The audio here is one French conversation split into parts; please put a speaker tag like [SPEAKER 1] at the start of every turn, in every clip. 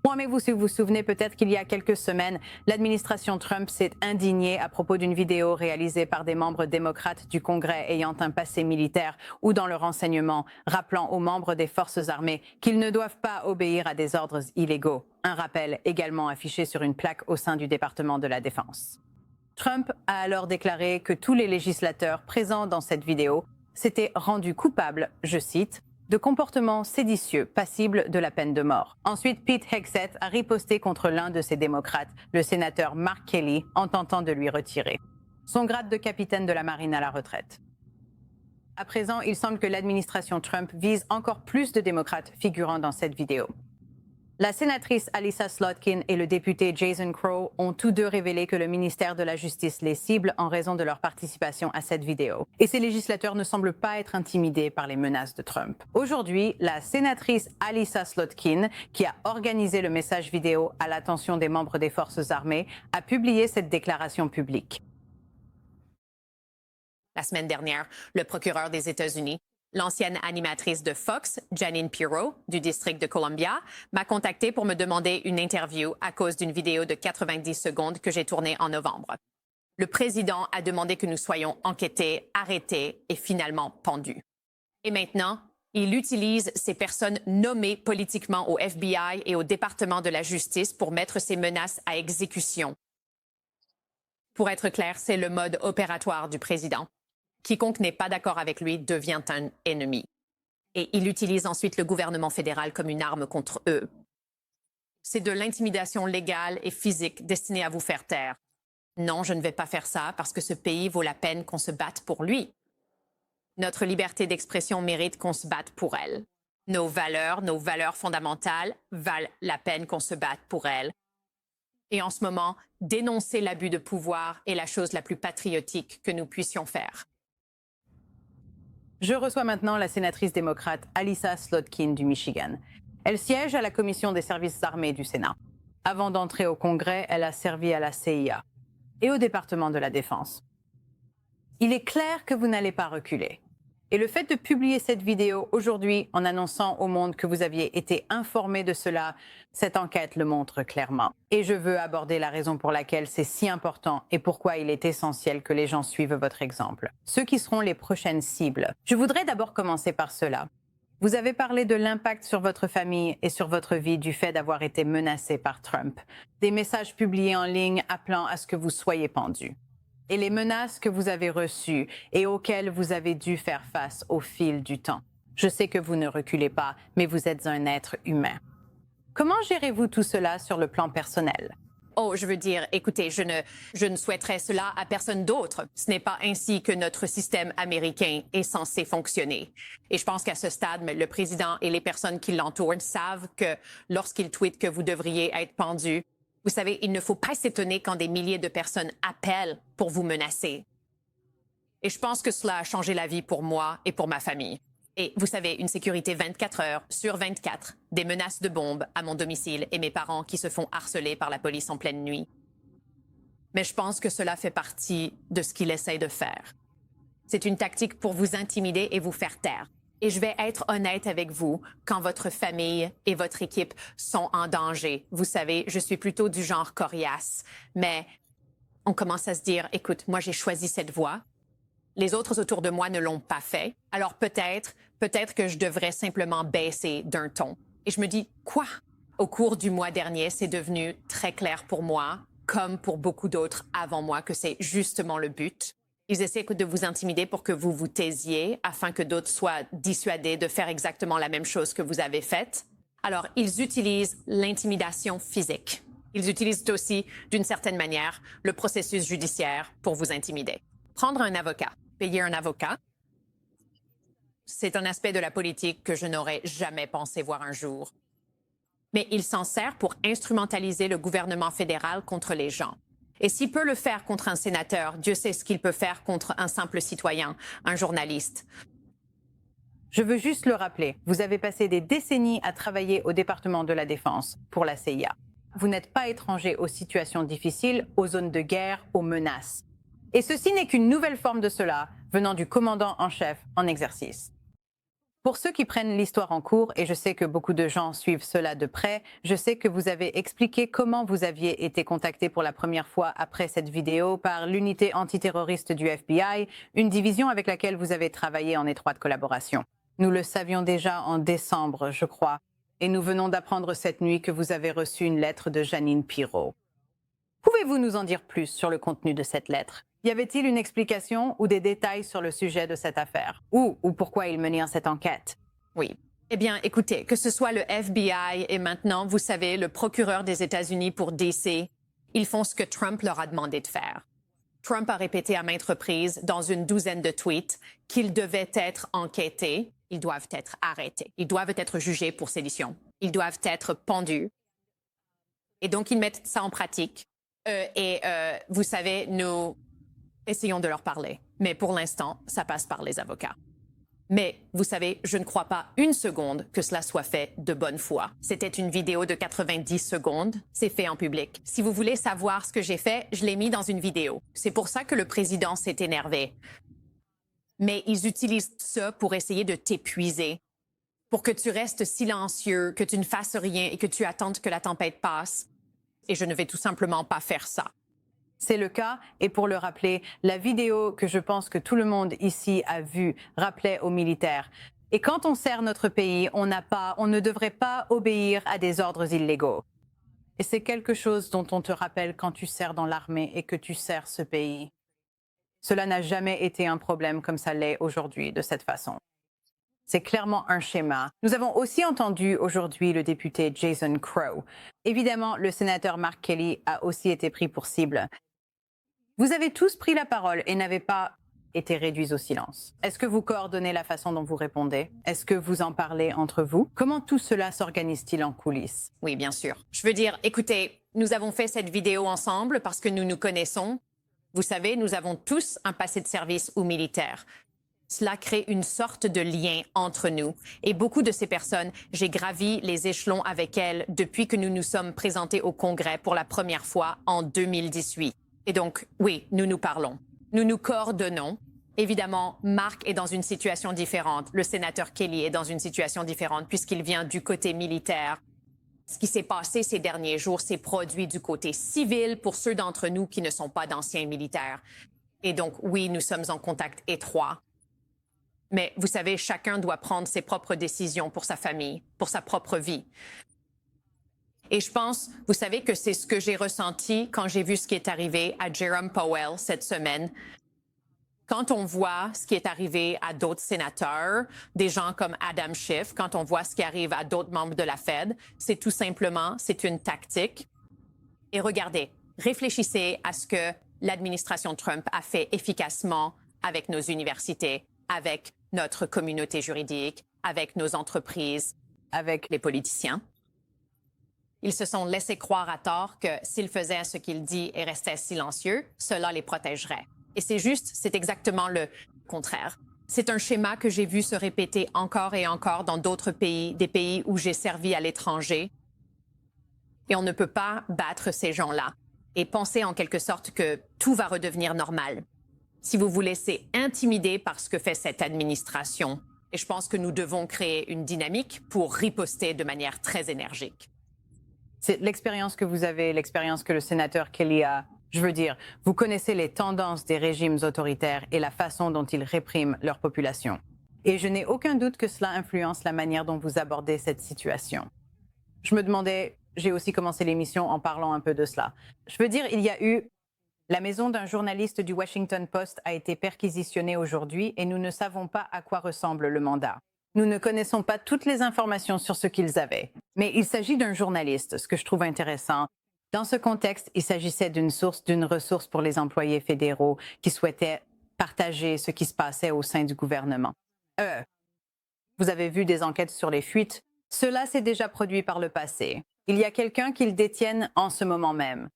[SPEAKER 1] Informez-vous si vous vous souvenez peut-être qu'il y a quelques semaines, l'administration Trump s'est indignée à propos d'une vidéo réalisée par des membres démocrates du Congrès ayant un passé militaire ou dans le renseignement, rappelant aux membres des forces armées qu'ils ne doivent pas obéir à des ordres illégaux. Un rappel également affiché sur une plaque au sein du département de la Défense. Trump a alors déclaré que tous les législateurs présents dans cette vidéo s'étaient rendus coupables, je cite, de comportements séditieux passibles de la peine de mort. Ensuite, Pete Hegseth a riposté contre l'un de ses démocrates, le sénateur Mark Kelly, en tentant de lui retirer son grade de capitaine de la marine à la retraite. À présent, il semble que l'administration Trump vise encore plus de démocrates figurant dans cette vidéo. La sénatrice Alissa Slotkin et le député Jason Crow ont tous deux révélé que le ministère de la Justice les cible en raison de leur participation à cette vidéo. Et ces législateurs ne semblent pas être intimidés par les menaces de Trump. Aujourd'hui, la sénatrice Alissa Slotkin, qui a organisé le message vidéo à l'attention des membres des forces armées, a publié cette déclaration publique.
[SPEAKER 2] La semaine dernière, le procureur des États-Unis, l'ancienne animatrice de Fox, Jeanine Pirro, du district de Columbia, m'a contactée pour me demander une interview à cause d'une vidéo de 90 secondes que j'ai tournée en novembre. Le président a demandé que nous soyons enquêtés, arrêtés et finalement pendus. Et maintenant, il utilise ces personnes nommées politiquement au FBI et au département de la justice pour mettre ces menaces à exécution. Pour être clair, c'est le mode opératoire du président. Quiconque n'est pas d'accord avec lui devient un ennemi. Et il utilise ensuite le gouvernement fédéral comme une arme contre eux. C'est de l'intimidation légale et physique destinée à vous faire taire. Non, je ne vais pas faire ça parce que ce pays vaut la peine qu'on se batte pour lui. Notre liberté d'expression mérite qu'on se batte pour elle. Nos valeurs fondamentales valent la peine qu'on se batte pour elles. Et en ce moment, dénoncer l'abus de pouvoir est la chose la plus patriotique que nous puissions faire.
[SPEAKER 1] Je reçois maintenant la sénatrice démocrate Alissa Slotkin du Michigan. Elle siège à la Commission des services armés du Sénat. Avant d'entrer au Congrès, elle a servi à la CIA et au département de la Défense. Il est clair que vous n'allez pas reculer. Et le fait de publier cette vidéo aujourd'hui en annonçant au monde que vous aviez été informé de cela, cette enquête le montre clairement. Et je veux aborder la raison pour laquelle c'est si important et pourquoi il est essentiel que les gens suivent votre exemple. Ceux qui seront les prochaines cibles. Je voudrais d'abord commencer par cela. Vous avez parlé de l'impact sur votre famille et sur votre vie du fait d'avoir été menacé par Trump. Des messages publiés en ligne appelant à ce que vous soyez pendu. Et les menaces que vous avez reçues et auxquelles vous avez dû faire face au fil du temps. Je sais que vous ne reculez pas, mais vous êtes un être humain. Comment gérez-vous tout cela sur le plan personnel?
[SPEAKER 2] Oh, je veux dire, écoutez, je ne souhaiterais cela à personne d'autre. Ce n'est pas ainsi que notre système américain est censé fonctionner. Et je pense qu'à ce stade, le président et les personnes qui l'entourent savent que lorsqu'ils tweetent que vous devriez être pendu, vous savez, il ne faut pas s'étonner quand des milliers de personnes appellent pour vous menacer. Et je pense que cela a changé la vie pour moi et pour ma famille. Et vous savez, une sécurité 24 heures sur 24, des menaces de bombes à mon domicile et mes parents qui se font harceler par la police en pleine nuit. Mais je pense que cela fait partie de ce qu'il essaye de faire. C'est une tactique pour vous intimider et vous faire taire. Et je vais être honnête avec vous, quand votre famille et votre équipe sont en danger. Vous savez, je suis plutôt du genre coriace, mais on commence à se dire, écoute, moi j'ai choisi cette voie. Les autres autour de moi ne l'ont pas fait. Alors peut-être que je devrais simplement baisser d'un ton. Et je me dis, quoi? Au cours du mois dernier, c'est devenu très clair pour moi, comme pour beaucoup d'autres avant moi, que c'est justement le but. Ils essaient de vous intimider pour que vous vous taisiez, afin que d'autres soient dissuadés de faire exactement la même chose que vous avez faite. Alors, ils utilisent l'intimidation physique. Ils utilisent aussi, d'une certaine manière, le processus judiciaire pour vous intimider. Prendre un avocat, payer un avocat, c'est un aspect de la politique que je n'aurais jamais pensé voir un jour. Mais il s'en sert pour instrumentaliser le gouvernement fédéral contre les gens. Et s'il peut le faire contre un sénateur, Dieu sait ce qu'il peut faire contre un simple citoyen, un journaliste.
[SPEAKER 1] Je veux juste le rappeler, vous avez passé des décennies à travailler au département de la Défense pour la CIA. Vous n'êtes pas étranger aux situations difficiles, aux zones de guerre, aux menaces. Et ceci n'est qu'une nouvelle forme de cela, venant du commandant en chef en exercice. Pour ceux qui prennent l'histoire en cours, et je sais que beaucoup de gens suivent cela de près, je sais que vous avez expliqué comment vous aviez été contacté pour la première fois après cette vidéo par l'unité antiterroriste du FBI, une division avec laquelle vous avez travaillé en étroite collaboration. Nous le savions déjà en décembre, je crois, et nous venons d'apprendre cette nuit que vous avez reçu une lettre de Jeanine Pirro. Pouvez-vous nous en dire plus sur le contenu de cette lettre? Y avait-il une explication ou des détails sur le sujet de cette affaire? Ou pourquoi ils menaient cette enquête?
[SPEAKER 2] Oui. Eh bien, écoutez, que ce soit le FBI et maintenant, vous savez, le procureur des États-Unis pour DC, ils font ce que Trump leur a demandé de faire. Trump a répété à maintes reprises, dans une douzaine de tweets, qu'ils devaient être enquêtés, ils doivent être arrêtés, ils doivent être jugés pour sédition, ils doivent être pendus. Et donc, ils mettent ça en pratique. Vous savez, nous essayons de leur parler. Mais pour l'instant, ça passe par les avocats. Mais, vous savez, je ne crois pas une seconde que cela soit fait de bonne foi. C'était une vidéo de 90 secondes. C'est fait en public. Si vous voulez savoir ce que j'ai fait, je l'ai mis dans une vidéo. C'est pour ça que le président s'est énervé. Mais ils utilisent ça pour essayer de t'épuiser, pour que tu restes silencieux, que tu ne fasses rien et que tu attendes que la tempête passe. Et je ne vais tout simplement pas faire ça.
[SPEAKER 1] C'est le cas, et pour le rappeler, la vidéo que je pense que tout le monde ici a vue rappelait aux militaires. Et quand on sert notre pays, on ne devrait pas obéir à des ordres illégaux. Et c'est quelque chose dont on te rappelle quand tu sers dans l'armée et que tu sers ce pays. Cela n'a jamais été un problème comme ça l'est aujourd'hui, de cette façon. C'est clairement un schéma. Nous avons aussi entendu aujourd'hui le député Jason Crow. Évidemment, le sénateur Mark Kelly a aussi été pris pour cible. Vous avez tous pris la parole et n'avez pas été réduits au silence. Est-ce que vous coordonnez la façon dont vous répondez? Est-ce que vous en parlez entre vous? Comment tout cela s'organise-t-il en coulisses?
[SPEAKER 2] Oui, bien sûr. Je veux dire, écoutez, nous avons fait cette vidéo ensemble parce que nous nous connaissons. Vous savez, nous avons tous un passé de service ou militaire. Cela crée une sorte de lien entre nous. Et beaucoup de ces personnes, j'ai gravi les échelons avec elles depuis que nous nous sommes présentés au Congrès pour la première fois en 2018. Et donc, oui, nous nous parlons. Nous nous coordonnons. Évidemment, Mark est dans une situation différente. Le sénateur Kelly est dans une situation différente puisqu'il vient du côté militaire. Ce qui s'est passé ces derniers jours s'est produit du côté civil pour ceux d'entre nous qui ne sont pas d'anciens militaires. Et donc, oui, nous sommes en contact étroit. Mais vous savez, chacun doit prendre ses propres décisions pour sa famille, pour sa propre vie. Et je pense, vous savez, que c'est ce que j'ai ressenti quand j'ai vu ce qui est arrivé à Jerome Powell cette semaine. Quand on voit ce qui est arrivé à d'autres sénateurs, des gens comme Adam Schiff, quand on voit ce qui arrive à d'autres membres de la Fed, c'est tout simplement, c'est une tactique. Et regardez, réfléchissez à ce que l'administration Trump a fait efficacement avec nos universités, avec notre communauté juridique, avec nos entreprises, avec les politiciens. Ils se sont laissés croire à tort que s'ils faisaient ce qu'ils disent et restaient silencieux, cela les protégerait. Et c'est juste, c'est exactement le contraire. C'est un schéma que j'ai vu se répéter encore et encore dans d'autres pays, des pays où j'ai servi à l'étranger. Et on ne peut pas battre ces gens-là et penser en quelque sorte que tout va redevenir normal. Si vous vous laissez intimider par ce que fait cette administration, et je pense que nous devons créer une dynamique pour riposter de manière très énergique.
[SPEAKER 1] C'est l'expérience que vous avez, l'expérience que le sénateur Kelly a. Je veux dire, vous connaissez les tendances des régimes autoritaires et la façon dont ils répriment leur population. Et je n'ai aucun doute que cela influence la manière dont vous abordez cette situation. Je me demandais, j'ai aussi commencé l'émission en parlant un peu de cela. Je veux dire, il y a eu... La maison d'un journaliste du Washington Post a été perquisitionnée aujourd'hui et nous ne savons pas à quoi ressemble le mandat. Nous ne connaissons pas toutes les informations sur ce qu'ils avaient. Mais il s'agit d'un journaliste, ce que je trouve intéressant. Dans ce contexte, il s'agissait d'une ressource pour les employés fédéraux qui souhaitaient partager ce qui se passait au sein du gouvernement. Vous avez vu des enquêtes sur les fuites. Cela s'est déjà produit par le passé. Il y a quelqu'un qui le détienne en ce moment même.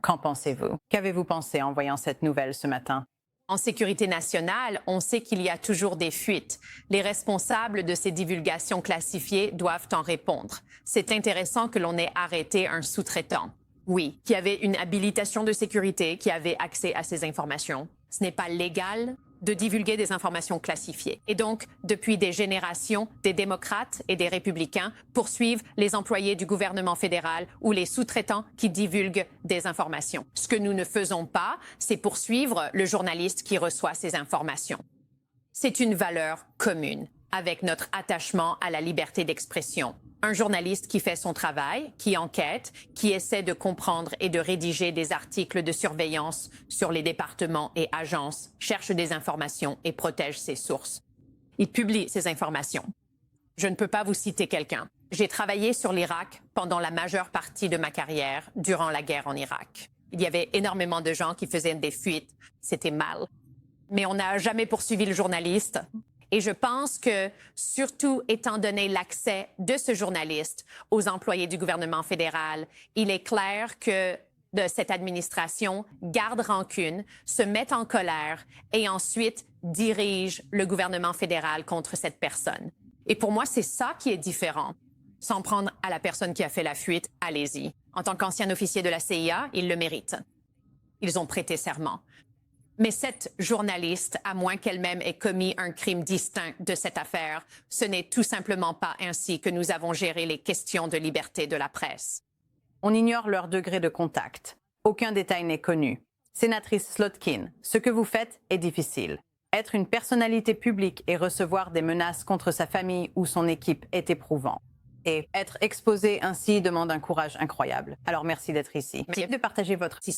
[SPEAKER 1] Qu'en pensez-vous? Qu'avez-vous pensé en voyant cette nouvelle ce matin?
[SPEAKER 2] En sécurité nationale, on sait qu'il y a toujours des fuites. Les responsables de ces divulgations classifiées doivent en répondre. C'est intéressant que l'on ait arrêté un sous-traitant. Oui, qui avait une habilitation de sécurité, qui avait accès à ces informations. Ce n'est pas légal de divulguer des informations classifiées. Et donc, depuis des générations, des démocrates et des républicains poursuivent les employés du gouvernement fédéral ou les sous-traitants qui divulguent des informations. Ce que nous ne faisons pas, c'est poursuivre le journaliste qui reçoit ces informations. C'est une valeur commune, avec notre attachement à la liberté d'expression. Un journaliste qui fait son travail, qui enquête, qui essaie de comprendre et de rédiger des articles de surveillance sur les départements et agences, cherche des informations et protège ses sources. Il publie ces informations. Je ne peux pas vous citer quelqu'un. J'ai travaillé sur l'Irak pendant la majeure partie de ma carrière durant la guerre en Irak. Il y avait énormément de gens qui faisaient des fuites. C'était mal. Mais on n'a jamais poursuivi le journaliste. Et je pense que, surtout étant donné l'accès de ce journaliste aux employés du gouvernement fédéral, il est clair que cette administration garde rancune, se met en colère et ensuite dirige le gouvernement fédéral contre cette personne. Et pour moi, c'est ça qui est différent. S'en prendre à la personne qui a fait la fuite, allez-y. En tant qu'ancien officier de la CIA, ils le méritent. Ils ont prêté serment. Mais cette journaliste, à moins qu'elle-même ait commis un crime distinct de cette affaire, ce n'est tout simplement pas ainsi que nous avons géré les questions de liberté de la presse.
[SPEAKER 1] On ignore leur degré de contact. Aucun détail n'est connu. Sénatrice Slotkin, ce que vous faites est difficile. Être une personnalité publique et recevoir des menaces contre sa famille ou son équipe est éprouvant. Et être exposé ainsi demande un courage incroyable. Alors merci d'être ici. Merci de partager votre